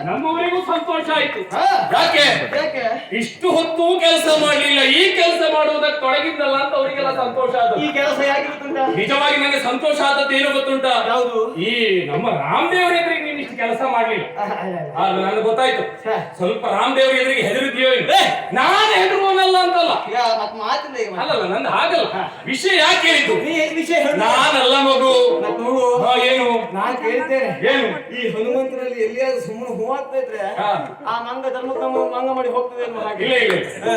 ನಮ್ಮವರಿಗೂ ಸಂತೋಷ ಆಯ್ತು. ಯಾಕೆ ಇಷ್ಟು ಹೊತ್ತು ಕೆಲಸ ಮಾಡಲಿಲ್ಲ, ಈ ಕೆಲಸ ಮಾಡುವುದಕ್ಕೆ ತೊಡಗಿದ್ದಲ್ಲ ಅಂತ ಅವರಿಗೆಲ್ಲ ಸಂತೋಷ ಆದ. ಈ ಕೆಲಸ ಯಾಕೆ ಗೊತ್ತುಂಟಾ? ನಿಜವಾಗಿ ನನಗೆ ಸಂತೋಷ ಆದದ್ದು ಏನು ಗೊತ್ತುಂಟಾ? ಯಾವುದು? ಈ ನಮ್ಮ ರಾಮದೇವರ ಎದುರಿಗೆ ನೀನು ಇಷ್ಟು ಕೆಲಸ ಮಾಡ್ಲಿಲ್ಲ. ನನಗೆ ಗೊತ್ತಾಯ್ತು. ಸ್ವಲ್ಪ ರಾಮದೇವರ ಎದುರಿಗೆ ಹೆದರಿದ್ಯೋ? ನಾನು ಹೆದರುವನಲ್ಲ ಅಂತಲ್ಲ, ಅಲ್ಲಲ್ಲ, ನಂದು ಹಾಗಲ್ಲ. ವಿಷಯ ಯಾಕೆ ಹೇಳಿದ್ದು? ನಾನಲ್ಲ ಮಗು. ಏನು ನಾನು ಕೇಳ್ತೇನೆ, ಏನು ಈ ಹನುಮಂತನಲ್ಲಿ ಎಲ್ಲಿಯಾದ್ರೂ ಸುಮ್ಮನೆ ಹೂವಾಗ್ತಾ ಇದ್ರೆ ಆ ಮಂಗ ಧರ್ಮಕ್ರಮ ಮಂಗ ಮಾಡಿ ಹೋಗ್ತದೆ ಅನ್ನೋ ಹಾಗೆ. ಇಲ್ಲ ಇಲ್ಲ,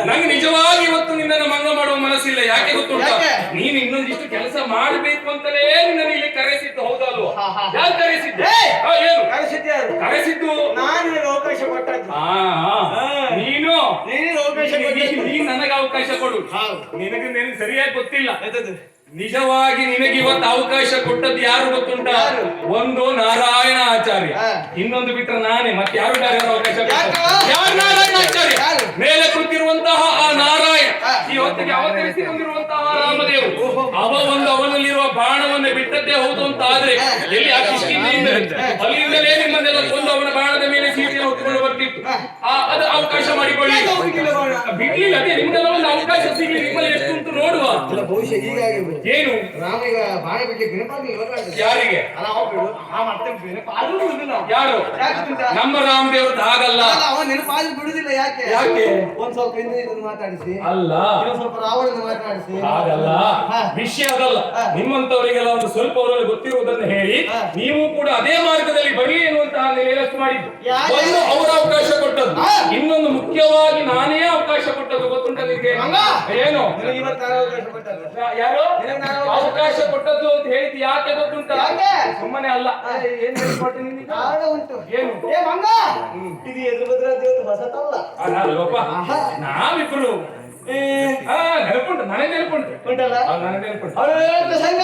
ನಂಗೆ ನಿಜವಾಗಿ ಇವತ್ತು ನಿನ್ನನ್ನು ಮಂಗ ಮಾಡುವ ಮನಸ್ಸಿಲ್ಲ. ಯಾಕೆ ಗೊತ್ತುಂಟಾ? ನೀನು ಇನ್ನೊಂದಿಷ್ಟು ಕೆಲಸ ಮಾಡಬೇಕು ಅಂತಲೇ ನಿನ್ನನ್ನು ಇಲ್ಲಿ ಕರೆಸಿದ್ದು, ಹೌದಲ್ವಾ? ಯಾರು ಕರೆಸಿದ್ದೆ? ಏನು ಕರೆಸಿದ್ದು? ನಾನು ನಿನಗೆ ಅವಕಾಶ ಕೊಟ್ಟದ್ದು. ನೀನು ಅವಕಾಶ ನೀನು ನನಗೆ ಅವಕಾಶ ಕೊಡು. ನಿನಗೆ ಸರಿಯಾಗಿ ಗೊತ್ತಿಲ್ಲ. ನಿಜವಾಗಿ ನಿನಗೆ ಇವತ್ತು ಅವಕಾಶ ಕೊಟ್ಟದ್ದು ಯಾರು ಗೊತ್ತುಂಟ? ಒಂದು ನಾರಾಯಣ ಆಚಾರ್ಯ, ಇನ್ನೊಂದು ಬಿಟ್ಟರೆ ನಾನೇ. ಮತ್ತೆ ಯಾರು ಅವಕಾಶ? ಯಾರು ನಾರಾಯಣಾಚಾರ್ಯ? ಮೇಲೆ ಕೂತಿರುವಂತಹ ಆ ನಾರಾಯಣ, ಈ ಹೊತ್ತಿಗೆ ಅವತರಿಸಿಕೊಂಡಿರುವಂತಹ ರಾಮದೇವರು, ಅವನಲ್ಲಿರುವ ಬಾಣವನ್ನೇ ಬಿಟ್ಟದ್ದೇ ಹೌದು ಅಂತ ಆದ್ರೆ ಎಲ್ಲಿ ಆ ಕಿಷ್ಕಿಂಧೆಯಿಂದ ಅಲ್ಲಿಂದಲೇ ನಿಮ್ಮನ್ನೆಲ್ಲ ಕೊಂದು ಅವನ ಬಾಣದ ಮೇಲೆ ಸೀತೆಯನ್ನು ಹೊತ್ತುಕೊಂಡು ಬರ್ತಿತ್ತು. ಅದು ಅವಕಾಶ ಮಾಡಿಕೊಳ್ಳಿ. ಬಿಡ್ಲಿಲ್ಲ. ಅದೇ ನಿಮ್ಗೆಲ್ಲ ಒಂದು ಅವಕಾಶ ಸಿಗಲಿ. ನಿಮ್ಮಲ್ಲಿ ಎಷ್ಟು ಉಂಟು ನೋಡುವ. ಏನು ರಾಮ ಈಗ ಬಾಣ ಬಿಡ್ಲಿಕ್ಕೆ ಯಾರಿಗೆ? ಯಾರು? ನಮ್ಮ ರಾಮದೇವ್ರದ್ದು ಹಾಗಲ್ಲ. ಅವ ನೆನಪಾಗಿ ಬಿಡುದಿಲ್ಲ. ಯಾಕೆ? ಒಂದ್ ಸ್ವಲ್ಪ ಹಿಂದೆ ಮಾತಾಡಿಸಿ, ಅಲ್ಲ ಸ್ವಲ್ಪ ರಾವಣನ ಮಾತಾಡಿಸಿ. ಹಾಗಲ್ಲ, ವಿಷಯ ಅದಲ್ಲ. ನಿಮ್ಮಂತವರಿಗೆಲ್ಲ ಒಂದು ಸ್ವಲ್ಪ ಅವರಲ್ಲಿ ಗೊತ್ತಿರುವುದನ್ನು ಹೇಳಿ ನೀವು ಕೂಡ ಅದೇ ಮಾರ್ಗದಲ್ಲಿ ಬರಲಿ ಎನ್ನುವಂತಹ ನೆಲೆಯಷ್ಟು ಮಾಡಿದ್ದು. ಒಂದು ಅವರ ಅವಕಾಶ ಕೊಟ್ಟದ್ದು, ಇನ್ನೊಂದು ಮುಖ್ಯವಾಗಿ ನಾನೇ ಅವಕಾಶ ಕೊಟ್ಟದ್ದು. ಗೊತ್ತುಂಟ ನಿಮಗೆ? ಏನು ಯಾರು ಅವಕಾಶ ಕೊಟ್ಟದ್ದು ಅಂತ ಹೇಳಿದ್ದು? ಯಾಕೆ ಗೊತ್ತುಂಟ? ಸುಮ್ಮನೆ ಅಲ್ಲ. ಏನ್ ಹೇಳ್ಕೊಡ್ತೀನಿ ಉಂಟು. ಏನು? ಇದು ಎದುರು ಬದ್ರ ಹೊಸತಲ್ಲ. ನಾವಿಬ್ರು ನೆನಪುಂಟು, ನನಗೆ ನೆನಪುಂಟು. ಉಂಟಲ್ಲ? ನನಗೆ ನೆನಪುಂಟು. ಪ್ರಸಂಗ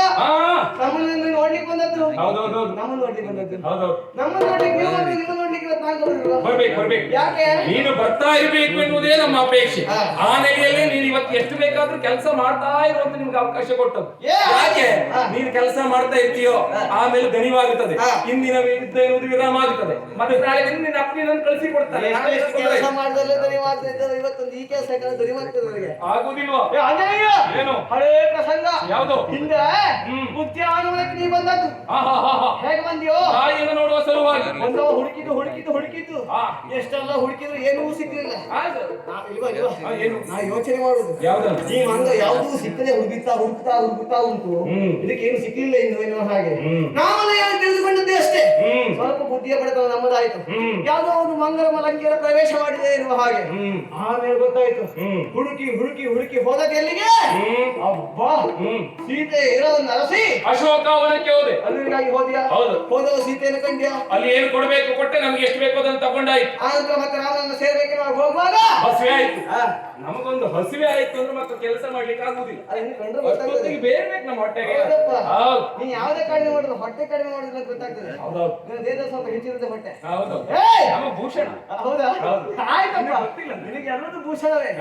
ನಮ್ಮನ್ನು ನೋಡ್ಲಿಕ್ಕೆ ಬಂದದ್ದು. ಹೌದೌದು, ನಮ್ಮನ್ನು ನೋಡ್ಲಿಕ್ಕೆ ಬಂದದ್ದು. ಹೌದೌದು. ನಮ್ಮನ್ನು ನೋಡ್ಲಿಕ್ಕೆ ನೀವು ನಿಮ್ಮ ನೋಡ್ಲಿಕ್ಕೆ ಬರ್ಬೇಕು. ಯಾಕೆ? ನೀನು ಬರ್ತಾ ಇರ್ಬೇಕು ಎನ್ನುವುದೇ ನಮ್ಮ ಅಪೇಕ್ಷೆ. ಆ ನೆಲೆಯಲ್ಲಿ ನೀನು ಇವತ್ತು ಎಷ್ಟು ಬೇಕಾದ್ರೂ ಕೆಲಸ ಮಾಡ್ತಾ ಇರುವಂತ ನಿಮ್ಗೆ ಅವಕಾಶ ಕೊಟ್ಟದ್ದು. ಯಾಕೆ? ನೀನು ಕೆಲಸ ಮಾಡ್ತಾ ಇರ್ತೀಯೋ ಆಮೇಲೆ ದಣಿವಾಗುತ್ತದೆ. ಇಂದಿನ ಯುದ್ಧ ಎನ್ನುವುದು ವಿರಾಮ ಆಗುತ್ತದೆ. ಮತ್ತೆ ನಾಳೆ ನಿನ್ನ ಅಪ್ಪನನ್ನು ಕಳಿಸಿ ಕೊಡ್ತಾರೆ. ಕೆಲಸ ಮಾಡಿದಲ್ಲೇ ದನಿ ಮಾಡ್ತಾ ಇದ್ದಾರೆ. ಇವತ್ತೊಂದು ಈ ಕೆಲಸ ದನಿ ಮಾಡ್ತದೆ. ಆಗುದಿಲ್ವಾ? ಏನು ಹಳೇ ಪ್ರಸಂಗ. ಯಾವುದು? ಹಿಂದೆ ಉದ್ಯಾನವನಕ್ಕೆ ನೀ ಬಂದದ್ದು. ಹೇಗೆ ಬಂದಿಯೋ? ತಾಯಿಯನ್ನು ನೋಡುವ ಸಲುವಾಗಿ ಒಂದು ಹುಡುಕಿದ್ದು ಎಷ್ಟೆಲ್ಲ ಹುಡುಕಿದ್ರು ಏನೂ ಸಿಕ್ಕಿಲ್ಲ. ಏನು ನಾ ಯೋಚನೆ ಮಾಡುದು ಯಾವ್ದನ್ನು? ಈ ಮಂಗ ಯಾವ್ದು ಸಿಕ್ಕದೆ ಹುಡುಕ್ತಾ ಉಂಟು. ಇದಕ್ಕೇನು ಸಿಕ್ಕಿಲ್ಲ ಇನ್ನು ಎನ್ನುವ ಹಾಗೆ ನಾವೆಲ್ಲ ಏನು ತಿಳಿದುಕೊಂಡದ್ದೇ ಅಷ್ಟೇ. ಸ್ವಲ್ಪ ಬುದ್ಧಿಯ ಪಡೆದ ನಮ್ಮದಾಯ್ತು. ಯಾವ್ದೋ ಒಂದು ಮಂಗಲ ಮಲಂಕಿಯರ ಪ್ರವೇಶ ಮಾಡಿದೆ ಎನ್ನುವ ಹಾಗೆ ಆಮೇಲೆ ಗೊತ್ತಾಯ್ತು. ಹುಡುಕಿ ಹೋದಕ್ಕೆ ಎಲ್ಲಿಗೆ? ಅಬ್ಬಾ, ಸೀತೆ ಇರೋದನ್ನ ಅರಸಿ ಅಶೋಕವನಕ್ಕೆ ಹೋದೆ. ಅಲ್ಲಿಗಾಗಿ ಹೋದ್ಯಾ? ಹೌದು. ಹೋದವ ಸೀತೆಯನ್ನು ಕಂಡ್ಯಾ? ಅಲ್ಲಿ ಏನು ಕೊಡ್ಬೇಕು ಕೊಟ್ಟೆ, ನಮ್ಗೆ ಎಷ್ಟು ಬೇಕು ಅದನ್ನು ತಗೊಂಡಾಯ್ತು. ಆನಂತರ ಮತ್ತೆ ರಾಮನನ್ನು ಸೇರ್ಬೇಕು ಹೋಗುವಾಗ ಹಸಿವೆ ಆಯ್ತು. ನಮಗೊಂದು ಹಸಿವೆ ಆಯ್ತು ಅಂದ್ರೆ ಮತ್ತೆ ಕೆಲಸ ಮಾಡ್ಲಿಕ್ಕೆ ಆಗುದಿಲ್ಲ. ಬೇರೆ ಬೇಕು ನಮ್ಮ ಹೊಟ್ಟೆಗೆ. ನೀ ಯಾವ್ದೇ ಕಡಿಮೆ ಮಾಡಿದ್ರು ಹೊಟ್ಟೆ ಕಡಿಮೆ ಮಾಡಿದ್ರೆ ಅಂತ ಗೊತ್ತಾಗ್ತದೆ. ದೇಹ ಸ್ವಲ್ಪ ಹೆಚ್ಚಿರುತ್ತೆ ಹೊಟ್ಟೆ. ಹೌದು, ನಮ್ಮ ಭೂಷಣ. ಹೌದಾ? ಆಯ್ತಪ್ಪ, ನಿನಗೆ ಎಲ್ಲರೂ ಭೂಷಣವೇ.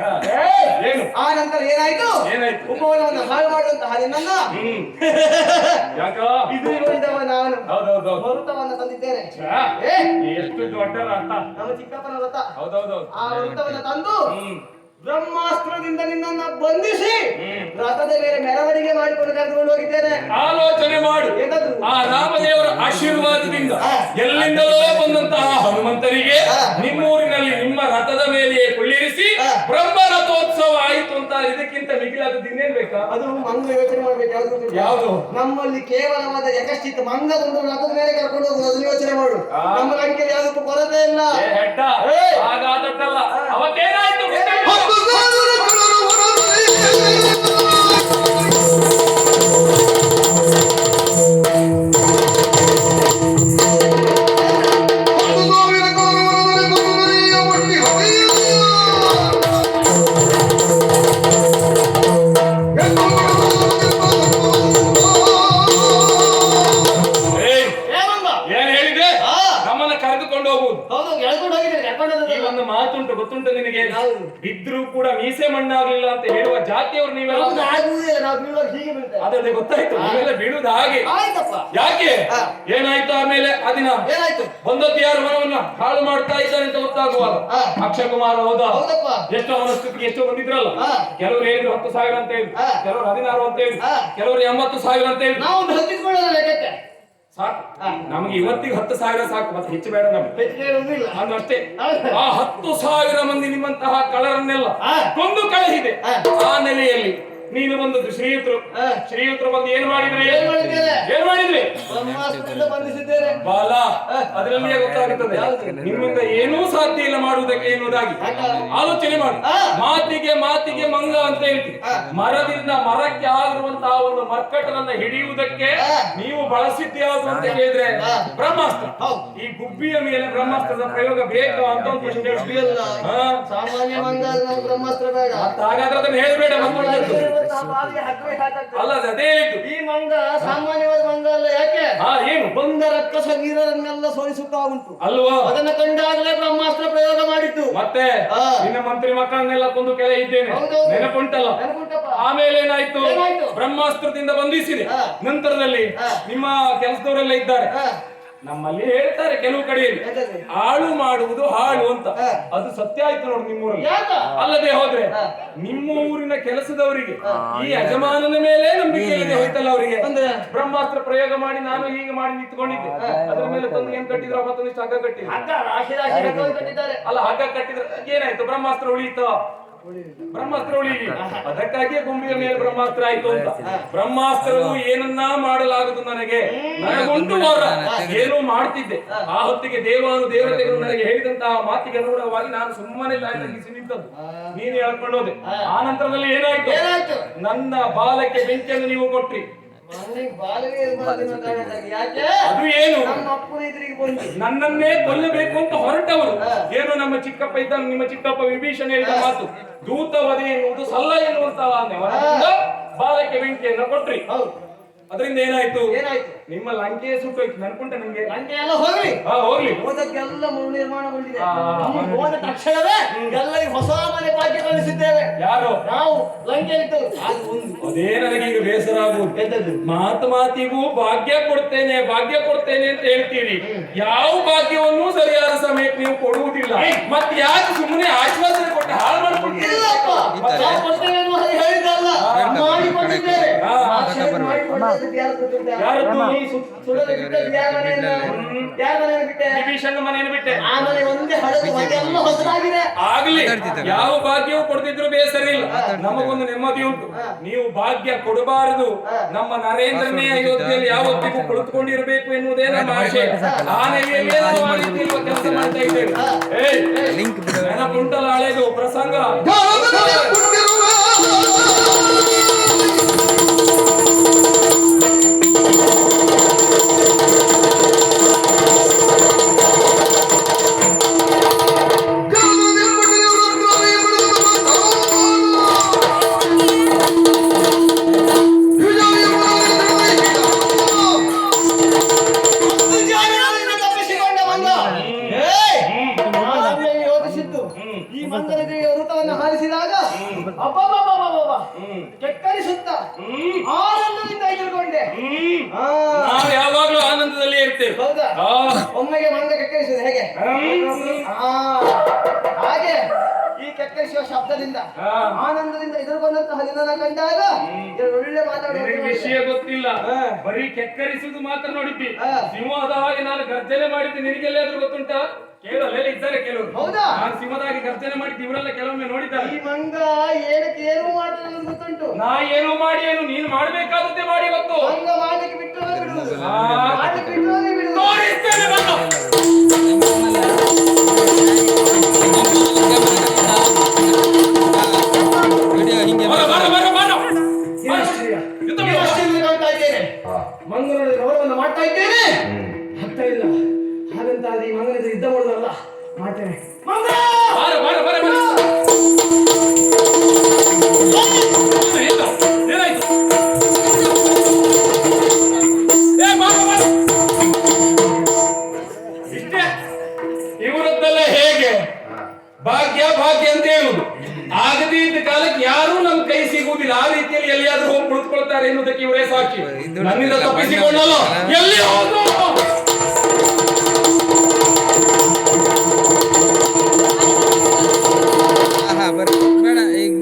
ಏನು? ಆ ನಂತರ ಏನಾಯ್ತು? ಉಪವನವನ್ನು ಹಾಳು ಮಾಡುವಂತಹ ನಿನ್ನನ್ನ ಇದು ನಾನು ವೃತ್ತವನ್ನು ತಂದಿದ್ದೇನೆ. ಎಷ್ಟು ದೊಡ್ಡ ರಥ! ನಮ್ಮ ಚಿಕ್ಕಪ್ಪನ ರಥ. ಹೌದೌದು. ಆ ವೃತ್ತವನ್ನು ತಂದು ಬ್ರಹ್ಮಾಸ್ತ್ರದಿಂದ ನಿನ್ನನ್ನು ಬಂಧಿಸಿ ರಥದ ಮೇಲೆ ಮೆರವಣಿಗೆ ಮಾಡಿಕೊಂಡು ಕರೆದುಕೊಂಡು ಹೋಗಿದ್ದೇನೆ. ಆಲೋಚನೆ ಮಾಡು. ಆ ರಾಮದೇವರ ಆಶೀರ್ವಾದದಿಂದ ಎಲ್ಲಿಂದಲೋ ಬಂದಂತಹ ಹನುಮಂತರಿಗೆ ನಿಮ್ಮೂರಿನಲ್ಲಿ ನಿಮ್ಮ ರಥದ ಮೇಲೆ ಕುಳ್ಳಿರಿಸಿ ಬ್ರಹ್ಮ ರಥೋತ್ಸವ ಆಯಿತು ಅಂತ. ಇದಕ್ಕಿಂತ ಮಿಗಿಲಾದದ್ದು ಇನ್ನೇನ್ ಬೇಕಾ? ಅದು ಮಂಗ ಯೋಚನೆ ಮಾಡ್ಬೇಕು. ಯಾವುದು? ನಮ್ಮಲ್ಲಿ ಕೇವಲವಾದ ಯಕಶ್ಚಿತ್ ಮಂಗ ಒಂದು ರಥದ ಮೇಲೆ ಕರ್ಕೊಂಡು ಹೋಗುದು. ಅದನ್ನು ಯೋಚನೆ ಮಾಡು. ನಮ್ಮ ಲಂಕೆಯಲ್ಲಿ ಯಾವುದಕ್ಕೂ ಕೊರತೆ ಇಲ್ಲ. ಹಾಗಾದದ್ದಲ್ಲ. ಅವತ್ತೇನಾಯ್ತು? ಏನ್ ಹೇಳಿದೆ? ನಮ್ಮ ರಾಮನ ಕರೆದುಕೊಂಡು ಹೋಗುವುದು. ಹೌದು, ಎಳ್ಕೊಂಡು ಹೋಗಿದ್ದೇನೆ, ಕರ್ಕೊಂಡು ಈ ಹೋದದ್ದಲ್ಲ. ಒಂದು ಮಾತುಂಟು ಗೊತ್ತುಂಟು ನಿನಗೆ? ಯಾವುದು? ಬಿದ್ರು ಕೂಡ ಮೀಸೆ ಮಣ್ಣಾಗ್ಲಿಲ್ಲ ಅಂತ ಹೇಳುವ ಜಾತಿಯವರು ನೀವೆಲ್ಲ. ಹೌದು, ಆಗುವುದಿಲ್ಲ, ನಾವು ಬೀಳುವಾಗ ಹೀಗೆ ಬೀಳ್ತೇವೆ. ಅದೇ ಗೊತ್ತಾಯ್ತು, ನೀವೆಲ್ಲ ಬೀಳುದು ಹಾಗೆ. ಆಯ್ತಪ್ಪ. ಯಾಕೆ ಹಾ. ಏನಾಯ್ತು ಆಮೇಲೆ ಆ ದಿನ? ಏನಾಯ್ತು? ಬಂದದ್ದು ಯಾರು ಮನವನ್ನ ಹಾಳು ಮಾಡ್ತಾ ಇದ್ದಾನೆ ಅಂತ ಗೊತ್ತಾಗುವಾಗ ಹಾ. ಅಕ್ಷಯ ಕುಮಾರ್ ಹೋದ. ಹೌದಪ್ಪ. ಎಷ್ಟೋ ಮನಸ್ಥಿತಿಗೆ ಎಷ್ಟೋ ಬಂದಿದ್ರಲ್ಲ. ಹಾ. ಕೆಲವರು ಹೇಳಿದ್ರು 10,000 ಅಂತ ಹೇಳಿ, ಹಾ. ಕೆಲವರು 16 ಅಂತ ಹೇಳಿ, ಹಾ. ಕೆಲವರು 80,000 ಅಂತ ಹೇಳಿ. ನಾವು ಒಂದು ಹತ್ತಿಕೊಳ್ಳೋಣ ಲೆಕ್ಕಕ್ಕೆ. ಸಾಕು, ಹಾ. ನಮ್ಗೆ ಇವತ್ತಿಗೆ 10,000 ಸಾಕು, ಮತ್ತೆ ಹೆಚ್ಚು ಬೇಡ ನಮ್ಗೆ. ಹೆಚ್ಚಿಗೆ ಇರುವುದಿಲ್ಲ. ಅಂದು ಅಷ್ಟೇ. ಹೌದು. ಆ 10,000 ಮಂದಿ ನಿಮ್ಮಂತಹ ಕಳರನ್ನೆಲ್ಲ ಹಾ. ಕೊಂದು ಕಳಿಸಿದೆ. ಹಾ. ಆ ನೆಲೆಯಲ್ಲಿ ನೀನು ಬಂದದ್ದು ಶ್ರೀಯುತರು. ಹಾ. ಶ್ರೀಯುತರು ಬಂದು ಏನ್ ಮಾಡಿದ್ರಿ? ಏನ್ ಮಾಡಿದ್ದೇನೆ? ಏನ್ ಮಾಡಿದ್ರಿ? ಬ್ರಹ್ಮಾಸ್ತ್ರದಿಂದ ಬಂಧಿಸಿದ್ದೇನೆ. ಬಾಲ, ಅದರಲ್ಲಿಯೇ ಗೊತ್ತಾಗುತ್ತದೆ ನಿಮ್ಮಿಂದ ಏನೂ ಸಾಧ್ಯ ಇಲ್ಲ ಮಾಡುವುದಕ್ಕೆ ಎನ್ನುವುದಾಗಿ. ಆಲೋಚನೆ ಮಾಡಿ. ಮಾತಿಗೆ ಮಾತಿಗೆ ಮಂಗ ಅಂತ ಹೇಳ್ತೀವಿ. ಮರದಿಂದ ಮರಕ್ಕೆ ಆಗಿರುವಂತಹ ಒಂದು ಮರ್ಕಟನನ್ನ ಹಿಡಿಯುವುದಕ್ಕೆ ನೀವು ಬಳಸಿದ್ದು ಯಾವುದು ಅಂತ ಹೇಳಿದ್ರೆ ಬ್ರಹ್ಮಾಸ್ತ್ರ. ಈ ಗುಬ್ಬಿಯ ಮೇಲೆ ಬ್ರಹ್ಮಾಸ್ತ್ರದ ಪ್ರಯೋಗ ಬೇಕಾ ಅಂತ ಒಂದು ಪ್ರಶ್ನೆ ಇಲ್ಲ. ಸಾಮಾನ್ಯ ಮಂಗ ನಾವು ಬ್ರಹ್ಮಾಸ್ತ್ರ ಬೇಡ. ಹಾಗಾದ್ರೆ ಅದನ್ನ ಹೇಳಬೇಡ. ಅಲ್ಲ, ಅದೇ ಹೇಳಿದ್ದು. ಈ ಮಂಗ ಸಾಮಾನ್ಯವಾದ ಮಂಗ ಅಲ್ಲ. ಯಾಕೆ? ಏನು? ಬಂದ ರಕ್ಕಸ ವೀರರನ್ನೆಲ್ಲ ಸೋಲಿಸುತ್ತಾ ಉಂಟು ಅಲ್ವಾ? ಅದನ್ನ ಕಂಡಾಗಲೇ ಬ್ರಹ್ಮಾಸ್ತ್ರ ಪ್ರಯೋಗ ಮಾಡಿದ್ದು. ಮತ್ತೆ ನಿನ್ನ ಮಂತ್ರಿ ಮಕ್ಕಳನ್ನೆಲ್ಲ ಕೊಂದು ಕೆಳ ಇದ್ದೇನೆ, ಹೌದೌದು. ನೆನಪುಂಟಲ್ಲ? ನೆನಪುಂಟಪ್ಪ. ಆಮೇಲೆ ಏನಾಯ್ತು? ಏನಾಯ್ತು? ಬ್ರಹ್ಮಾಸ್ತ್ರದಿಂದ ಬಂಧಿಸಿದೆ. ನಂತರದಲ್ಲಿ ನಿಮ್ಮ ಕೆಲಸದವರೆಲ್ಲ ಇದ್ದಾರೆ. ನಮ್ಮಲ್ಲಿ ಹೇಳ್ತಾರೆ ಕೆಲವು ಕಡೆಯಲ್ಲಿ ಹಾಳು ಮಾಡುವುದು ಹಾಳು ಅಂತ. ಅದು ಸತ್ಯ ಆಯ್ತು ನೋಡಿ ನಿಮ್ಮೂರಲ್ಲಿ. ಅಲ್ಲದೆ ಹೋದ್ರೆ ನಿಮ್ಮ ಊರಿನ ಕೆಲಸದವರಿಗೆ ಈ ಯಜಮಾನನ ಮೇಲೆ ನಂಬಿಕೆ ಇದೆ ಹೋಯ್ತಲ್ಲ ಅವರಿಗೆ. ಬ್ರಹ್ಮಾಸ್ತ್ರ ಪ್ರಯೋಗ ಮಾಡಿ ನಾನು ಹೀಗೆ ಮಾಡಿ ನಿಂತ್ಕೊಂಡಿದ್ದೆ, ಅದ್ರ ಮೇಲೆ ತಂದು ಏನ್ ಕಟ್ಟಿದ್ರು? ಮತ್ತೊಂದಿಷ್ಟು ಹಗ್ಗ ಕಟ್ಟಿದ್ರು. ಅಲ್ಲ, ಹಗ್ಗ ಕಟ್ಟಿದ್ರೆ ಏನಾಯ್ತು? ಬ್ರಹ್ಮಾಸ್ತ್ರ ಉಳಿಯಿತು? ಬ್ರಹ್ಮಾಸ್ತ್ರ ಉಳಿಯಿಲ್ಲ. ಅದಕ್ಕಾಗಿಯೇ ಗುಂಬಿಯ ಮೇಲೆ ಬ್ರಹ್ಮಾಸ್ತ್ರ ಆಯ್ತು ಅಂತ. ಬ್ರಹ್ಮಾಸ್ತ್ರವು ಏನನ್ನ ಮಾಡಲಾಗುದು ನನಗೆ, ನನಗುಂಟು ವರ, ಏನೋ ಮಾಡ್ತಿದ್ದೆ. ಆ ಹೊತ್ತಿಗೆ ದೇವಾನು ದೇವತೆಗಳು ನನಗೆ ಹೇಳಿದಂತಹ ಮಾತಿಗೆ ಅನುಗುಣವಾಗಿ ನಾನು ಸುಮ್ಮನೆ ತಗ್ಗಿಸಿ ನಿಂತದ್ದು. ನೀನು ಹೇಳ್ಕೊಂಡು ಹೋದೆ. ಆ ನಂತರದಲ್ಲಿ ಏನಾಯ್ತು? ನನ್ನ ಬಾಲಕ್ಕೆ ಬೆಂಕಿಯನ್ನು ನೀವು ಕೊಟ್ರಿ. ಅದು ಏನು? ನನ್ನನ್ನೇ ಕೊಲ್ಲಬೇಕು ಅಂತ ಹೊರಟವರು. ಏನು ನಮ್ಮ ಚಿಕ್ಕಪ್ಪ ಇದ್ದ, ನಿಮ್ಮ ಚಿಕ್ಕಪ್ಪ ವಿಭೀಷಣ ಹೇಳಿದ ಮಾತು, ದೂತವಧೆ ಎನ್ನುವುದು ಸಲ್ಲ ಎನ್ನುವಂತಹ ಬಾಲಕ್ಕೆ ಬೆಂಕಿಯನ್ನು ಕೊಟ್ರಿ. ಅದರಿಂದ ಏನಾಯ್ತು? ನಿಮ್ಮ ಲಂಕೆಯ ಸುಟ್ಟೋಯ್ತು. ನೆನಪುಂಟ ನಿಮ್ಗೆ? ಲಂಕೆ ಎಲ್ಲ ಹೋಗ್ಲಿ, ಹೋಗ್ಲಿ. ಹೋದಕ್ಕೆಲ್ಲ ನಿರ್ಮಾಣಗೊಂಡಿದೆ. ಹೋದ ತಕ್ಷಣವೇ ಎಲ್ಲರಿಗೆ ಹೊಸ ಮನೆ ಭಾಗ್ಯ ಕಳಿಸಿದ್ದೇವೆ. ಯಾರು? ನಾವು ಲಂಕೆ ಇತ್ತು. ಅದೇ ನನಗೆ ಈಗ ಬೇಸರ ಆಗುವುದು. ಮಾತಿಗೂ ಭಾಗ್ಯ ಕೊಡ್ತೇನೆ ಭಾಗ್ಯ ಕೊಡ್ತೇನೆ ಅಂತ ಹೇಳ್ತೀರಿ. ಯಾವ ಭಾಗ್ಯವನ್ನು ಸರಿಯಾದ ಸಮಯಕ್ಕೆ ನೀವು ಕೊಡುವುದಿಲ್ಲ. ಮತ್ತೆ ಯಾಕೆ ಸುಮ್ಮನೆ ಆಶ್ವಾಸನೆ ಕೊಟ್ಟು ಹಾಳು ಮಾಡ್ಕೊಡ್ತೀರಪ್ಪ? ಹೇಳಿದ್ದಲ್ಲ, ಮಾಡಿಕೊಂಡಿದ್ದೇವೆ. ವಿಭೀಷಣ ಮನೆಯನ್ನು ಬಿಟ್ಟೆ. ಆಗ್ಲಿ, ಯಾವ ಭಾಗ್ಯವು ಕೊಡ್ತಿದ್ರು ಬೇಸರ ಇಲ್ಲ, ನಮಗೊಂದು ನೆಮ್ಮದಿ ಉಂಟು. ನೀವು ಭಾಗ್ಯ ಕೊಡಬಾರದು. ನಮ್ಮ ನರೇಂದ್ರನೇ ಅಯೋಧ್ಯೆಯಲ್ಲಿ ಯಾವತ್ತಿಗೂ ಕುಳಿತುಕೊಂಡಿರಬೇಕು ಎನ್ನುವುದೇ ನಮ್ಮ ಆಶಯ. ಆ ನೆಲೆಯಲ್ಲಿ ಕೆಲಸ ಮಾಡ್ತಾ ಇದ್ದೇವೆ. ನೆನಪುಂಟಲ್ಲ ಹಳೆದು ಪ್ರಸಂಗ? ಈ ಮಂಗನಿಗೆ ವೃತವನ್ನು ಹಾರಿಸಿದಾಗ ಕೆಕ್ಕರಿಸುತ್ತ ಆನಂದದಿಂದ ಎದುರುಗೊಂಡೆ. ನಾವು ಯಾವಾಗ್ಲೂ ಆನಂದದಲ್ಲಿ ಇರ್ತೇವೆ. ಹೌದಾ? ಒಮ್ಮೆಗೆ ಮಂಗ ಕೆಕ್ಕರಿಸಿದೆ ಹೇಗೆ? ಹಾಗೆ ಈ ಕೆಕ್ಕರಿಸುವ ಶಬ್ದದಿಂದ ಆನಂದದಿಂದ ಎದುರುಗೊಂಡಂತಹ ಜನನ ಕಂಡಾಗ ಒಳ್ಳೆ ಮಾತಾಡುವ ವಿಷಯ ಗೊತ್ತಿಲ್ಲ, ಬರೀ ಕೆಕ್ಕರಿಸುವುದು ಮಾತ್ರ ನೋಡಿದ್ದಿ. ಸಿಂಹದ ಹಾಗೆ ನಾನು ಗರ್ಜನೆ ಮಾಡಿದ್ದೆ, ನಿನಗೆಲ್ಲಾದ್ರೂ ಗೊತ್ತುಂಟಾ? ಕೇಳಲ್ಲ ಇದ್ದಾರೆ ಕೆಲವರು. ಹೌದಾ? ನಾನು ಸಿಂಹದಾಗಿ ಗರ್ಜನೆ ಮಾಡಿದ್ದು ಇವರೆಲ್ಲ ಕೆಲವೊಮ್ಮೆ ನೋಡಿದ್ದಾರೆ. ಈ ಮಂಗ ಏನಕ್ಕೆ ಏನೂ ಮಾಡೋದು ಗೊತ್ತುಂಟು. ನಾ ಏನೋ ಮಾಡಿ ಏನು ನೀನು ಮಾಡಬೇಕಾದದ್ದೇ ಮಾಡಿ ಗೊತ್ತು. ಮಂಗ ಮಾಡಲಿಕ್ಕೆ ಬಿಟ್ಟು ಬಿಡುವುದು, ಮಾಡಲಿಕ್ಕೆ ಬಿಟ್ಟು ಬಿಡುವುದು. ತೋರಿಸ್ತೇನೆ ಮಂಗ. ಮಂಗನ ಗೌರವವನ್ನು ಮಾಡ್ತಾ ಇದ್ದೇನೆ. ಆಗ್ತಾ ಇಲ್ಲ. ಹಾಗಂತ ಈ ಮಂಗನ ಯುದ್ಧ ಮಾಡೋದಲ್ಲ, ಮಾಡ್ತೇನೆ. ಮಂಗ ಇಷ್ಟೇ ಎಲ್ಲಿಯಾದ್ರೂ ಹೋಗಿ ಕುಳಿತುಕೊಳ್ತಾರೆ ಎನ್ನುವುದಕ್ಕೆ ಇವರೇ ಸಾಕ್ಷಿ. ನನ್ನಿಂದ ತಪ್ಪಿಸಿಕೊಳ್ಳಲು ಎಲ್ಲಿ ಹೋಗು? ಬೇಡ ಈಗ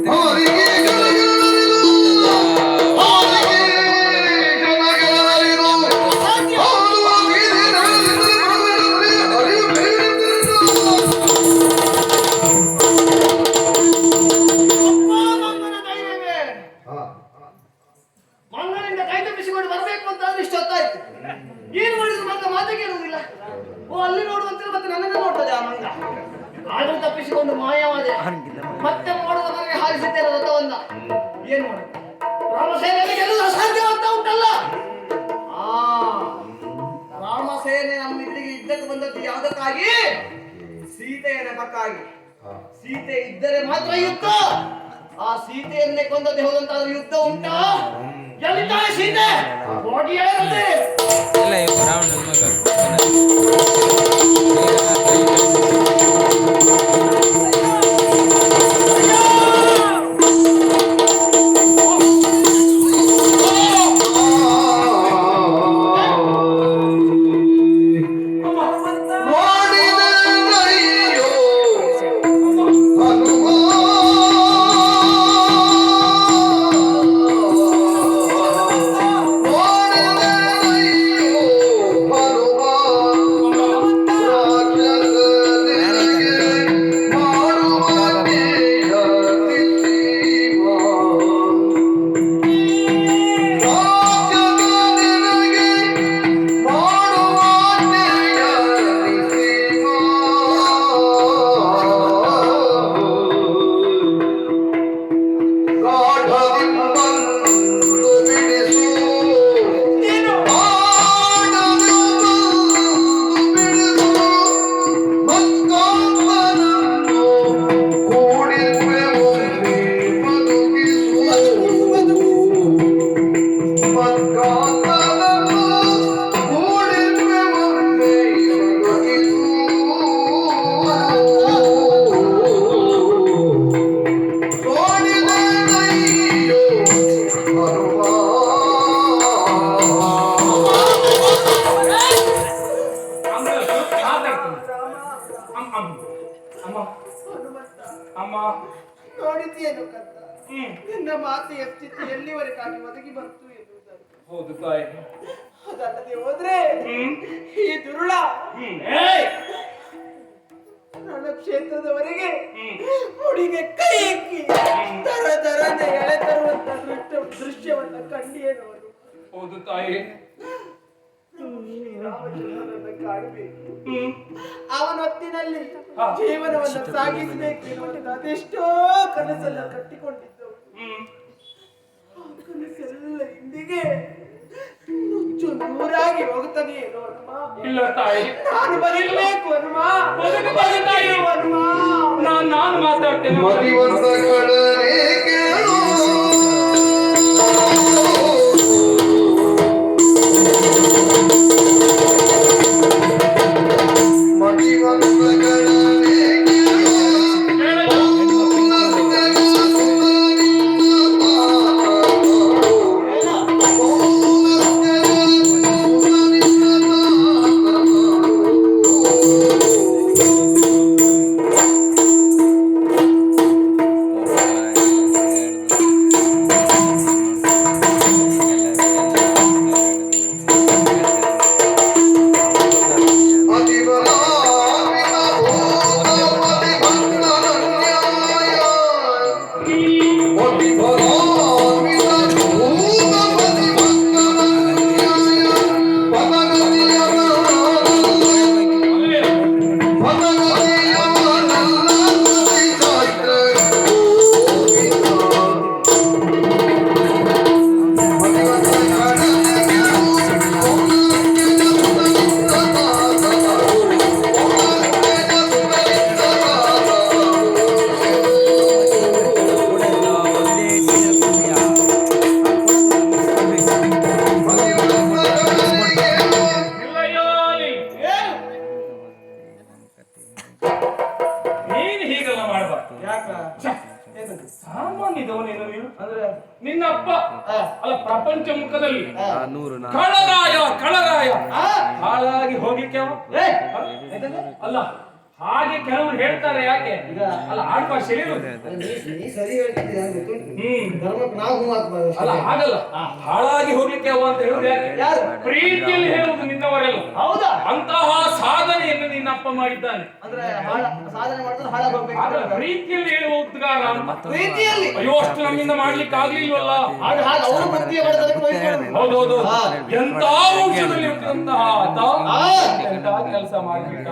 ಮಂಗನಿಂದ ಕೈ ತಪ್ಪಿಸಿಕೊಂಡು ಬರಬೇಕು ಅಂತ ಆದ್ರೆ ಇಷ್ಟೊತ್ತಾಯ್ತು. ಏನು ಮಾಡಿದ್ರು ಮಂಗ ಮಾತೇ ಕೇಳುವುದಿಲ್ಲ. ಓ ಅಲ್ಲಿ ನೋಡುವಂತಿಲ್ಲ, ಮತ್ತೆ ನನ್ನನ್ನು ನೋಡ್ತದೆ ಆ ಮಂಗ. ಆದ್ರೂ ತಪ್ಪಿಸಿಕೊಂಡು ಮಾಯವಾದೆ. ಮತ್ತೆ ಮೋಡದ ಮನೆಗೆ ಹಾರಿಸಿದ್ದೇನೆ ರಥವನ್ನ. ಏನು ಮಾಡುದು? ರಾಮಸೇನೆಯಲ್ಲಿ ಗೆಲ್ಲುವುದು ಅಸಾಧ್ಯ ಅಂತ ಉಂಟಲ್ಲ. ಆ ರಾಮಸೇನೆ ನಮ್ಮ ಇದ್ರಿಗೆ ಯುದ್ಧಕ್ಕೆ ಬಂದದ್ದು ಯಾವುದಕ್ಕಾಗಿ? ಸೀತೆಯ ನೆಪಕ್ಕಾಗಿ. ಸೀತೆ ಇದ್ದರೆ ಮಾತ್ರ ಯುದ್ಧ. ಆ ಸೀತೆಯನ್ನೇ ಕೊಂದದ್ದು ಹೋದಂತಾದ್ರೂ ಯುದ್ಧ ಉಂಟಾ? ಎಲ್ಲಿದ್ದಾಳೆ ಸೀತೆ? ಹೋಗಿ ಹೇಳದೆ. ಇಲ್ಲ ಇವ ರಾವಣ ಮಗ ನೋಡಿದ್ದೇನು ಕಂದ? ನಿನ್ನ ಮಾತೆಯ ಸ್ಥಿತಿ ಎಲ್ಲಿವರೆಗಾಗಿ ಒದಗಿ ಬಂತು ಎನ್ನುವುದನ್ನು. ಹೌದು ತಾಯಿ. ಅದಲ್ಲದೆ ಹೋದ್ರೆ ಈ ದುರುಳ ರಣಕ್ಷೇತ್ರದವರೆಗೆ ಹುಡುಗೆ ಕೈ ಎಕ್ಕಿ ತರದೆ ಎಳೆ ತರುವಂತ ದೃಶ್ಯವನ್ನ ಕಂಡಿಯೇನು. ಹೌದು ತಾಯಿ. ಕಾಣಬೇಕು, ಅವನೊತ್ತಿನಲ್ಲಿ ಜೀವನವನ್ನು ಸಾಗಿಸಬೇಕು ಎನ್ನುವುದು ಅದೆಷ್ಟೋ ಕನಸೆಲ್ಲ ಕಟ್ಟಿಕೊಂಡಿದ್ದವು. ಕನಸೆಲ್ಲ ಇಂದಿಗೆ ನುಚ್ಚು ನೂರಾಗಿ ಹೋಗುತ್ತದೆ ಏನೋ ಹನುಮ. ಇಲ್ಲ ತಾಯಿ, ನಾನು ಬದುಕಬೇಕು ಹನುಮ, ಹನುಮ. ನಾನು ಮಾತಾಡ್ತೇನೆ. ಸಾಮಾನ್ಯದವನೇನು ನೀನು ಅಂದ್ರೆ ನಿನ್ನ ಅಪ್ಪ ಆ, ಅಲ್ಲ ಪ್ರಪಂಚ ಮುಖದಲ್ಲಿ ಆ, ಕಳರಾಯ ಆ, ಹಾಳಾಗಿ ಹೋಗ್ಲಿಕ್ಕೆ ಅವ? ಏ, ಹ? ಎಂತದು? ಅಲ್ಲ ಹಾಗೆ ಕೆಲವರು ಹೇಳ್ತಾರೆ ಯಾಕೆ ಈಗ ಅಲ್ಲ ಆಡುವ ಶರೀರ ನೀ ಸರಿ ಹೇಳ್ತಿದ್ದೀಯ ಅಂತ ಗೊತ್ತುಂಟು. ಧರ್ಮಕ್ಕೆ ನಾವು ಹೂ ಹಾಕ್ಬಾರ್ದು. ಅಲ್ಲ ಹಾಗಲ್ಲ ಹಾಳಾಗಿ ಹೋಗ್ಲಿಕ್ಕೆ ಅವ ಅಂತ ಹೇಳುದು ಯಾಕೆ ಯಾರು? ಪ್ರೀತಿಯಲ್ಲಿ ಹೇಳುವುದು ನಿನ್ನವರೆಲ್ಲ ಹೌದಾ? ಅಂತಹ ಸಾಧನೆಯನ್ನು ನಿನ್ನ ಅಪ್ಪ ಮಾಡಿದ್ದಾನೆ ಅಂದ್ರೆ ಸಾಧನೆ ಮಾಡಿದ್ರೆ ಹಾಳಾಗಿ ಹೋಗ್ಬೇಕು ಆಗ ಪ್ರೀತಿಯಲ್ಲಿ ಹೇಳುವ ಉದ್ಗಾರ ಅಂತ ಪ್ರೀತಿಯಲ್ಲಿ ಅಯ್ಯೋ ಅಷ್ಟು ನಮ್ಮಿಂದ ಮಾಡ್ಲಿಕ್ಕೆ ಆಗ್ಲಿಲ್ವಲ್ಲ ಹಾಗೆ ಹಾಗೆ ಅವರು ಬುದ್ಧಿಯ ಬಡತನಕ್ಕೆ ವಹಿಸ್ಕೊಳ್ಳೋದು. ಹೌದೌದು ಹಾ. ಎಂತ ವಂಶದಲ್ಲಿ ಹುಟ್ಟಿದಂತಹ ಆತ ಆ. ಎಂತ ಕೆಲಸ ಮಾಡ್ಬಿಟ್ಟ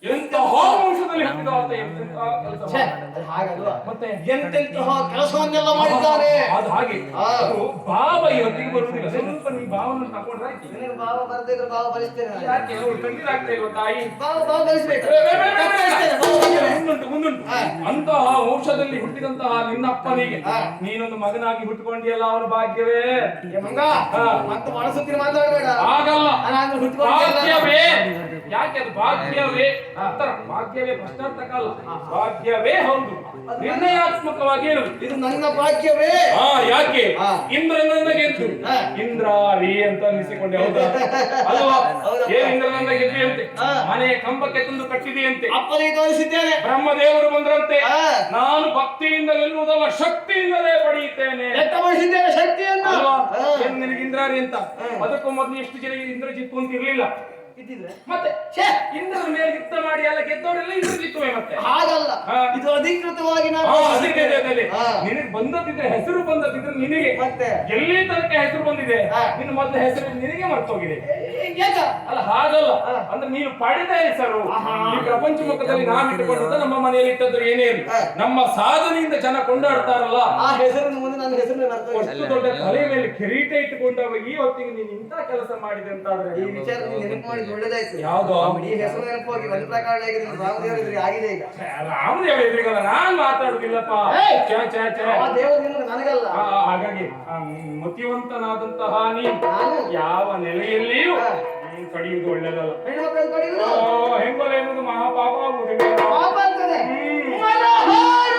ಎಂತಹ ವಂಶದಲ್ಲಿ ಹುಟ್ಟಿದ ಆತ ಎಂತೆಂತ ಕೆಲಸ ಛೆ, ಮಾಡ್ಬಿಟ್ಟ. ಅದು ಹಾಗಲ್ವಾ? ಮತ್ತೆ ಎಂತೆಂತಹ ಕೆಲಸವನ್ನೆಲ್ಲ ಮಾಡಿದ್ದಾರೆ. ಅದು ಹಾಗೆ ಆ. ಅದು ಭಾವ ಇವತ್ತಿಗೆ ಬರುವುದಿಲ್ಲ ಸ್ವಲ್ಪ ನೀ ಭಾವನ ತಕೊಂಡ್ರೆ ಆಯ್ತು. ನಿನಗೆ ಭಾವ ಬರ್ದಿದ್ರೆ ಭಾವ ಬಲಿಸ್ತೇನೆ ನಾನು. ಯಾಕೆ ಅವ್ಳು ಕಣ್ಣೀರಾಗ್ತಾ ಇಲ್ವಾ ತಾಯಿ ಭಾವ ಬಲಿಸ್ಬೇಕು. ಮುಂದುಂಟು, ಭಾವ ಮುಂದುಂಟು. ಹಾ. ಅಂತಹ ವಂಶದಲ್ಲಿ ಹುಟ್ಟಿದಂತಹ ನಿನ್ನ ಅಪ್ಪನಿಗೆ ಹಾ. ನೀನೊಂದು ಮಗನಾಗಿ ಹುಟ್ಟುಕೊಂಡಿಯಲ್ಲ ಅವನ ಭಾಗ್ಯವೇ ಏ ಮಂಗ, ಹಾ. ಮತ್ತೆ ಒಳಸುತ್ತಿನ ಮಾತಾಡಬೇಡ. ಆಗಲ್ಲ ನಾನು ಹುಟ್ಟುಕೊಂಡಿಲ್ಲ. ಭಾಗ್ಯವೇ ಯಾಕೆ ಅದು ಭಾಗ್ಯವೇ ಅಂತರ ಭಾಗ್ಯವೇ ಪ್ರಶ್ನಾರ್ಥಕ ಅಲ್ಲ ಭಾಗ್ಯವೇ ಹೌದು ನಿರ್ಣಯಾತ್ಮಕವಾಗಿ ಏನು ಇದು ನನ್ನ ಭಾಗ್ಯವೇ. ಹಾ ಯಾಕೆ ಹಾ. ಇಂದ್ರನನ್ನ ಗೆದ್ದು ಹಾ. ಇಂದ್ರಾರಿ ಅಂತ ಅನಿಸಿಕೊಂಡೆ ಹೌದಾ ಅಲ್ವಾ ಹೌದಪ್ಪ. ಏನ್ ಇಂದ್ರನನ್ನ ಗೆದ್ದಿಯಂತೆ ಹಾ. ಮನೆಯ ಕಂಬಕ್ಕೆ ತಂದು ಕಟ್ಟಿದೆಯಂತೆ ಅಪ್ಪನಿಗೆ ತೋರಿಸಿದ್ದೇನೆ. ಬ್ರಹ್ಮದೇವರು ಬಂದ್ರಂತೆ ಹಾ. ನಾನು ಭಕ್ತಿಯಿಂದ ಗೆಲ್ಲುವುದಲ್ಲ ಶಕ್ತಿಯಿಂದಲೇ ಪಡೆಯುತ್ತೇನೆ ವ್ಯಕ್ತಪಡಿಸಿದ್ದೇನೆ ಶಕ್ತಿಯನ್ನು. ಅಲ್ವಾ ಹಾ. ಏನ್ ನಿನಗೆ ಇಂದ್ರಾರಿ ಅಂತ ಹಾ. ಅದಕ್ಕೂ ಮೊದಲು ಎಷ್ಟು ಜನ ಇಂದ್ರಜಿತ್ತು ಅಂತ ಇರ್ಲಿಲ್ಲ ಇದ್ದಿದ್ರೆ ಮತ್ತೆ ಛೇ, ಇಂದ್ರನ ಮೇಲೆ ಯುದ್ಧ ಮಾಡಿ ಎಲ್ಲ ಗೆದ್ದವರೆಲ್ಲ ಇಂದ್ರಜಿತ್ತುವೆ ಮತ್ತೆ ಹಾಗಲ್ಲ. ಹಾ. ಇದು ಅಧಿಕೃತವಾಗಿ ನಾನು ಹಾ, ಅದಕ್ಕೆ ಅದೇ. ಹಾ. ನಿನಗೆ ಬಂದದಿದ್ರೆ ಹೆಸರು ಬಂದದಿದ್ರೆ ನಿನಗೆ ಮತ್ತೆ ಎಲ್ಲಿ ತನಕ ಹೆಸರು ಬಂದಿದೆ ಹಾ. ನಿನ್ನ ಮೊದಲ ಹೆಸರು ನಿನಗೆ ಮರ್ತೋಗಿದೆ ಯಾಕ? ಅಲ್ಲ ಹಾಗಲ್ಲ ಹಾ. ಅಂದ್ರೆ ನೀನು ಪಡೆದ ಹೆಸರು ಆಹಾ. ಈ ಪ್ರಪಂಚ ಮುಖದಲ್ಲಿ ನಾನು ಇಟ್ಟುಕೊಂಡದ್ದು ನಮ್ಮ ಮನೆಯಲ್ಲಿ ಇಟ್ಟದ್ದು ಏನೇ ಇರಲಿ ಹಾ. ನಮ್ಮ ಸಾಧನೆಯಿಂದ ಜನ ಕೊಂಡಾಡ್ತಾರಲ್ಲ ಆ ಹೆಸರಿನ ಮುಂದೆ ನನ್ನ ಹೆಸರು ಬರ್ತದೆ. ಅಷ್ಟು ದೊಡ್ಡ ತಲೆ ಮೇಲೆ ಕಿರೀಟ ಇಟ್ಟುಕೊಂಡವ ಈ ಹೊತ್ತಿಗೆ ನೀನು ಇಂಥ ಕೆಲಸ ಮಾಡಿದೆ ಅಂತಾದ್ರೆ ಈ ವಿಚಾರ ನೀನು ನೆನಪು ಮಾಡಿದ್ದು ಒಳ್ಳೇದಾಯ್ತು. ಯಾವ್ದು ಈ ಹೆಸರು ನೆನಪೋಗಿ ಒಂದು ಪ್ರಕಾರ ರಾಮದೇವರ ಎದುರಿಗೆ ಆಗಿದೆ ಈಗ. ರಾಮದೇವ ಎದುರಿಗಲ್ಲ ನಾನ್ ಮಾತಾಡುದಿಲ್ಲಪ್ಪ ಏಯ್! ಛೇ, ಛೇ, ಛೇ. ಆ ದೇವರು ನಿಮಗೆ ನನಗಲ್ಲ. ಹಾಗಾಗಿ ಮತಿವಂತನಾದಂತಹ ನೀನು ನಾನು ಯಾವ ನೆಲೆಯಲ್ಲಿಯೂ ಹಾ. ನೀನು ಕಡಿಯುವುದು ಒಳ್ಳೆಯದಲ್ಲ ಹೆಣ್ಣು ಮಕ್ಕಳನ್ನು ಪಡೆಯುವುದು ಹೆಂಗೊಲೆ ಎನ್ನುವುದು ಮಹಾಪಾಪ ಆಗುವುದಿಲ್ಲ ಪಾಪ ಆಗ್ತದೆ. ಹ್ಮ್. ಮನೋಹರ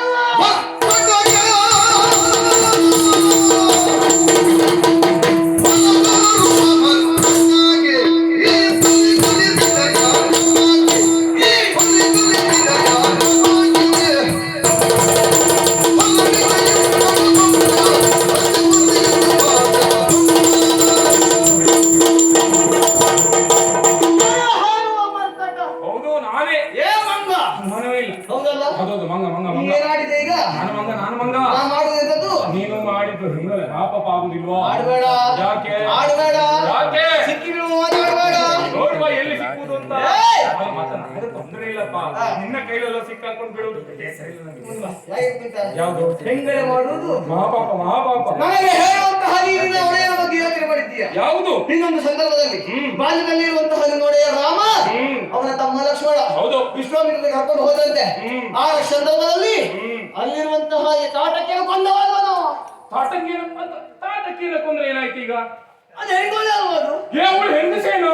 ಮರ್ತಕ. ಹೌದು ನಾನೇ ಏ ಮಂಗ, ಮನವೇ ಇಲ್ಲ ಹೌದಲ್ಲ? ಹೌದೌದು ಮಂಗ ಮಂಗ ನೀ ಮಂಗ ಏನಾಡಿದೆ ಈಗ? ನಾನು ಮಂಗ ನಾ ಮಾಡುವುದೆಂತದ್ದು? ನೀನು ಮಾಡಿದ್ದು ಹೆಂಗಲೆ ಪಾಪ ಆಗುದಿಲ್ವಾ ಆಡ್ಬೇಡ. ಯಾಕೆ ಆಡ್ಬೇಡ. ಯಾಕೆ ಸಿಕ್ಕಿ ಬೀಳುವ ಮಾತಾಡ್ಬೇಡ. ನೋಡುವ ಎಲ್ಲಿ ಸಿಕ್ಕುವುದು ಅಂತ ಏಯ್! ಮಾತನಾಡ ತೊಂದರೆ ಇಲ್ಲಪ್ಪ ನಿನ್ನ ಕೈಲೆಲ್ಲ ಸಿಕ್ಕಾಕೊಂಡು ಬೀಳುವುದು ಯಾಕೆ ಗೊತ್ತಾ? ಯಾವುದು ಹೆಂಗಳೆ ಮಾಡುವುದು ಮಹಾಪಾಪ ಮಹಾಪಾಪ ನನಗೆ ಹೇಳುವಂತಹ ನೀರಿನ ಒಡೆಯನ ಬಗ್ಗೆ ಯೋಚನೆ ಮಾಡಿದ್ದೀಯ. ಯಾವುದು ಇನ್ನೊಂದು ಸಂದರ್ಭದಲ್ಲಿ ಹ್ಮ್. ಬಾಲ್ಯದಲ್ಲಿ ಇರುವಂತಹ ನಿನ್ನ ಒಡೆಯ ರಾಮ ಹ್ಮ್. ಅವನ ತಮ್ಮ ಲಕ್ಷ್ಮಣ ಹೌದು ವಿಶ್ವಾಮಿತ್ರನಿಗೆ ಕರ್ಕೊಂಡು ಹೋದಂತೆ ಹ್ಮ್. ಆ ಸಂದರ್ಭದಲ್ಲಿ ಹ್ಮ್. ಅಲ್ಲಿರುವಂತಹ ಈ ಕಾಟಕ್ಕೆ ಕೊಂದವನು ತಾಟಕೀನ ಕೊಂದ್ರೆ ಏನಾಯ್ತು ಈಗ ಅದು ಹೆಂಗೊಳ್ಳೆ ಅಲ್ವಾ ಅದು? ಏ ಅವಳು ಹೆಂಗಸೇನು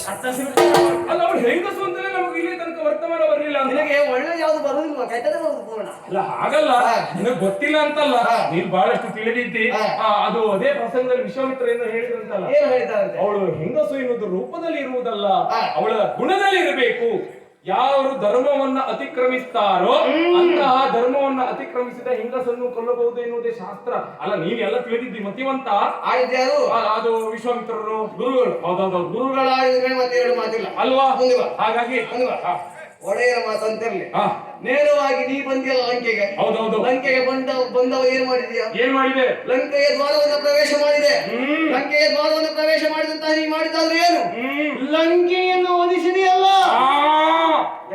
ಅರ್ಥಸಿಬಿಟ್ಟು. ಅಲ್ಲ ಅವಳು ಹೆಂಗಸು ಅಂತಲೇ ನಮಗೆ ಇಲ್ಲಿ ತನಕ ವರ್ತಮಾನ ಬರಲಿಲ್ಲ ಅಂದ್ರೆ ನಿನಗೆ ಒಳ್ಳೆ ಯಾವ್ದು ಬರುವುದಿಲ್ವಾ? ಕೆಟ್ಟದೇ ಬರುವುದು ಪೂರ್ಣ. ಅಲ್ಲ ಹಾಗಲ್ಲ ಹಾ. ನಿನಗೆ ಗೊತ್ತಿಲ್ಲ ಅಂತಲ್ಲ ಹಾ. ನೀನ್ ಬಹಳಷ್ಟು ತಿಳಿದಿದ್ದಿ ಹಾ. ಅದು ಅದೇ ಪ್ರಸಂಗದಲ್ಲಿ ವಿಶ್ವಾಮಿತ್ರ ಏನು ಹೇಳಿದ್ರಂತಲ್ಲ ಏನು ಹೇಳಿದ್ದಾರಂತೆ? ಅವಳು ಹೆಂಗಸು ಎನ್ನುವುದು ರೂಪದಲ್ಲಿ ಇರುವುದಲ್ಲ ಹಾ. ಅವಳ ಗುಣದಲ್ಲಿ ಇರಬೇಕು ಯಾರು ಧರ್ಮವನ್ನ ಅತಿಕ್ರಮಿಸ್ತಾರೋ ಅಂತಹ ಧರ್ಮವನ್ನ ಅತಿಕ್ರಮಿಸಿದ ಹೆಂಗಸನ್ನು ಕೊಲ್ಲಬಹುದು ಎನ್ನುವುದೇ ಶಾಸ್ತ್ರ ಅಲ್ಲ ನೀನ್ ಎಲ್ಲ ತಿಳಿದಿದ್ದಿ ಮತಿವಂತ ಆಡಿದ್ಯಾರು ಅದು ವಿಶ್ವಾಮಿತ್ರರು ಗುರುಗಳು ಹೌದೌದು ಗುರುಗಳ ಆಡಿದ್ರೆ ಮತ್ತೆ ಎರಡು ಮಾತಿಲ್ಲ ಅಲ್ವಾ ಮುಂದೆ ಬಾ. ಹಾಗಾಗಿ ಮುಂದೆ ಬಾ. ಒಡೆಯರ ಮಾತಂತಿರ್ಲಿ ಹಾ ನೇರವಾಗಿ ನೀ ಬಂದಿಯಲ್ಲ ಲಂಕೆಗೆ. ಹೌದೌದು ಲಂಕೆಗೆ ಬಂದವ ಏನ್ ಮಾಡಿದ್ಯಾ? ಏನ್ ಮಾಡಿದೆ ಲಂಕೆಯ ದ್ವಾರವನ್ನು ಪ್ರವೇಶ ಮಾಡಿದೆ. ಹ್ಮ್. ಲಂಕೆಯ ದ್ವಾರವನ್ನು ಪ್ರವೇಶ ಮಾಡಿದಂತಹ ನೀ ಮಾಡಿದಾದ್ರೆ ಏನು? ಹ್ಮ್ ಲಂಕೆಯನ್ನು ಒದಿಸಿದೆಯಲ್ಲ.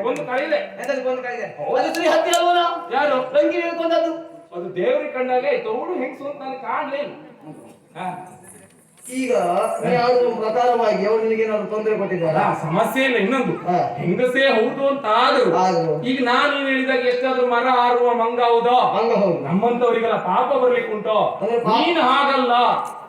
ಒಂದು ಕಳಿದೆ ಎಂತದ್ದು ಬಂದು ಕಾಯ್ದೆ? ಅದು ಸ್ತ್ರೀ ಹತ್ಯೆ ಅಲ್ವನ? ಯಾರು ಲಂಕೆಯನ್ನು ಕೊಂದದ್ದು. ಅದು ದೇವರಿಗೆ ಕಂಡಾಗ ತೋಡು ಹೆಂಗಸು ಅಂತ ನನಗೆ ಕಾಣ್ಲೇ ಇಲ್ಲ ಹಾ. ಈಗ ನೀ ಆಡುವ ಪ್ರಕಾರವಾಗಿ ಅವಳು ನಿನಗೇನಾದ್ರು ತೊಂದರೆ ಕೊಟ್ಟಿದ್ದಾರ? ಅಲ್ಲ, ಸಮಸ್ಯೆ ಇಲ್ಲ ಇನ್ನೊಂದು ಹಾ. ಹೆಂಗಸೇ ಹೌದು ಅಂತ ಆದ್ರು ಆದ್ರು. ಈಗ ನಾನು ಹೇಳಿದಾಗ ಎಷ್ಟಾದ್ರೂ ಮರ ಹಾರುವ ಮಂಗ ಹೌದಾ ಹಂಗ ಹೌದು. ನಮ್ಮಂತವರಿಗೆಲ್ಲ ಪಾಪ ಬರ್ಲಿಕ್ಕೆ ಉಂಟು ಅಂದ್ರೆ ಪಾಪ- ನೀನು ಹಾಗಲ್ಲ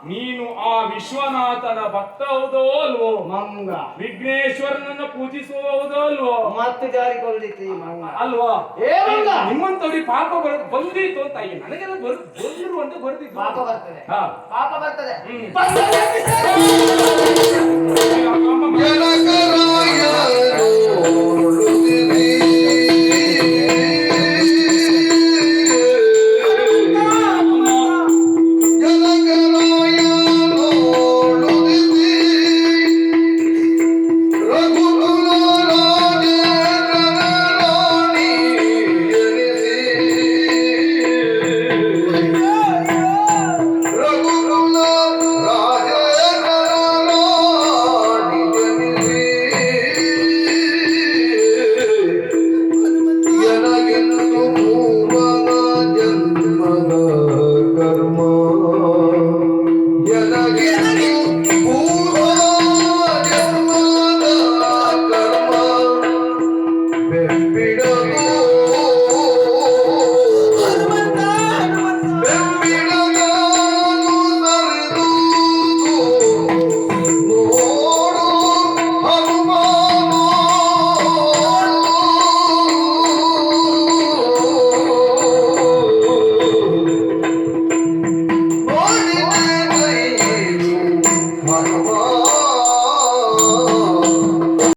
ನೀನು ಆ ವಿಶ್ವನಾಥನ ಭಕ್ತ ಹೌದೋ ಅಲ್ವೋ? ಮಂಗ ವಿಘ್ನೇಶ್ವರನನ್ನ ಪೂಜಿಸುವುದೋ ಅಲ್ವೋ? ಮತ್ತೆ ಜಾರಿಕೊಳ್ಳಿತ್ತು ಈ ಮಂಗ ಅಲ್ವಾ? ಏ ಮಂಗ ನಿಮ್ಮಂತವ್ರಿಗೆ ಪಾಪ ಬಂದಿತ್ತು ಅಂತ ನನಗೆಲ್ಲ ಬಂದ್ರು ಅಂತ ಬರ್ತಿತ್ತು. ಪಾಪ ಬರ್ತದೆ ಹಾ. ಪಾಪ ಬರ್ತದೆ ಹ್ಮ್. ಬಂದರೆ ಅಮ್ಮ, ಜನಕರ